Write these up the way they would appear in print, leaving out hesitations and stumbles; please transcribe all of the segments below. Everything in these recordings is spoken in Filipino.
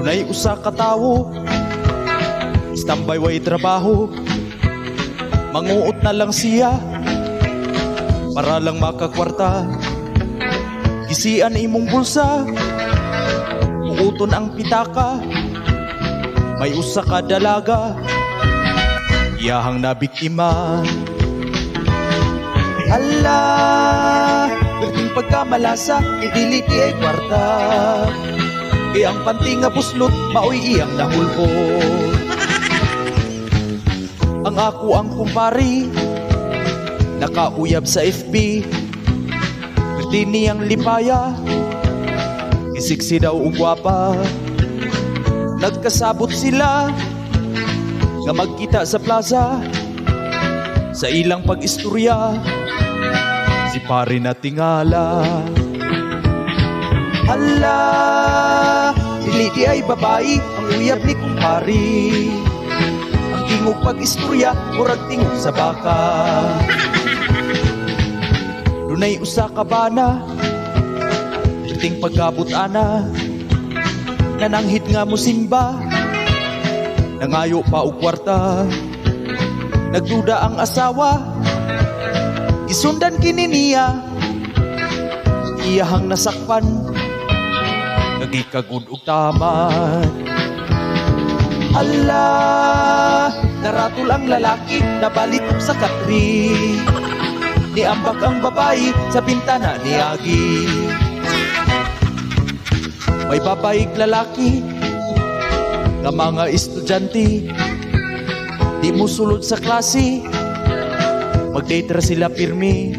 Dunay usa ka tawo, standby way trabaho. Manguot na lang siya para lang makakwarta. Gisian imong bulsa, muuton ang pitaka. May usa ka dalaga, iyahang nabiktima. Hala, berting pagkamalasa, idili di ay kwarta. E ang panty nga buslot, maoy iyang nahulpo. Ang ako ang kumpari, nakauyab sa FB. Berti niyang lipaya, isiksi daw ugwapa. Nagkasabot sila, nga magkita sa plaza. Sa ilang pag-istorya, si pare na tingala. Hala, dili di ay babae ang uyab ni kumpari. Ang tingog pag-istorya, murag tingog sa baka. Dunay usa ka bana, berting pagkabot ana. Nananghid nga mo simba, nangayo pa og kwarta. Nagduda ang asawa, isundan kini niya. Iyahang nasakpan, nagikagud og taman. Allah, naratol ang lalaki, nabalitok sa katri. Niambak ang babae sa bintana ni Agi. May babaeng lalaki, nga mga estudyante, di mo sulod sa klase. Mag-date ra sila pirmi,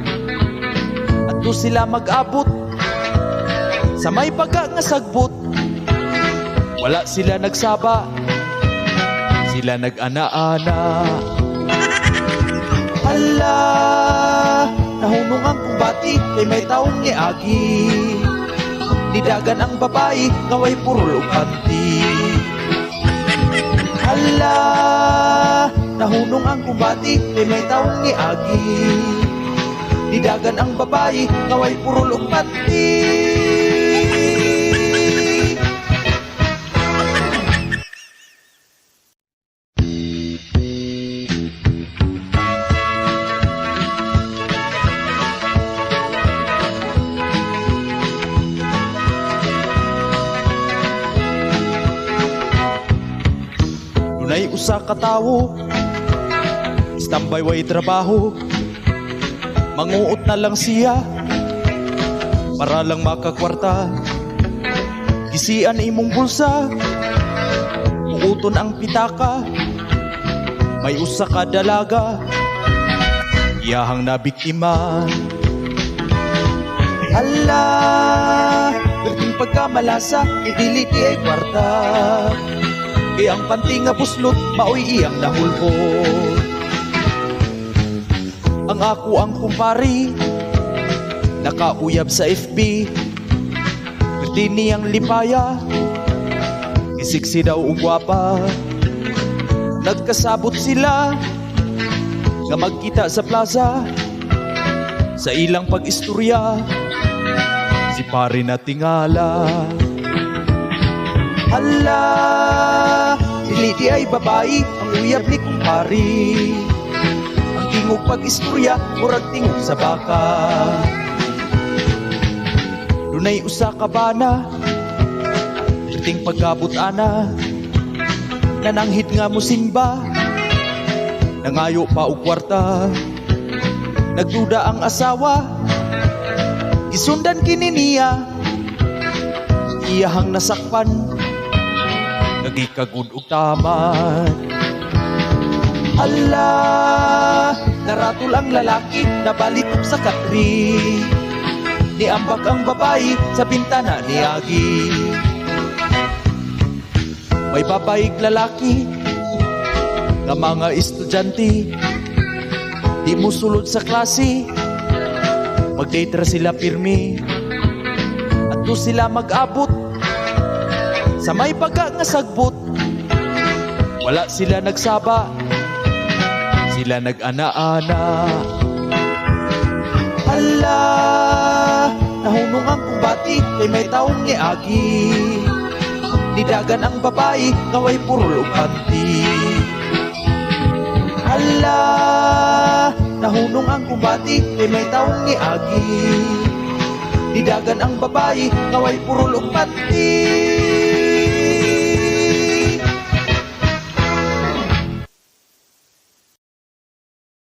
at do sila mag-abot sa may baga nga sagbot. Wala sila nagsaba, sila nag-ana-ana. Hala, nahunong ang kumbati, kay may taong ni Agi. Nidagan ang babae, ngaway purol o panty. Hala, nahunong ang kumbati, kay may taong ni Agi. Nidagan ang babae, ngaway purol o panty. Dunay usa ka tawo, standby way trabaho. Manguot na lang siya para lang makakwarta. Gisian imong bulsa, muuton ang pitaka. May usa ka dalaga, iyahang nabiktima. Hala, berting pagkamalasa, idili di ay kwarta. E ang panty nga buslot, maoy iyang nahulpo. Ang ako ang kumpari, nakauyab sa FB. Berti niyang lipaya, isiksi daw ugwapa. Nagkasabot sila, nga magkita sa plaza. Sa ilang pag-istorya, si pare na tingala. Hala, dili di ay babae ang uyab ni kumpari. Ang tingog pag-istorya, murag tingog sa baka. Dunay usa ka bana, berting pagkabot ana. Nananghid nga mo simba, nangayo pa og kwarta. Nagduda ang asawa, isundan kini niya. Iyahang nasakpan, nagikagud og taman. Allah, naratol ang lalaki, nabalitok sa katri. Niambak ang babae sa bintana ni Agi. May babaeng lalaki, nga mga estudyante, di mo sulod sa klase. Mag-date ra sila pirmi, at do sila mag-abot sa may baga nga sagbot. Wala sila nagsaba, sila nag-ana-ana. Hala, nahunong ang kumbati, kay may taong ni Agi. Nidagan ang babae, ngaway purol ug panty. Hala, nahunong ang kumbati, kay may taong niagi. Nidagan ang babae, ngaway purol ug panty.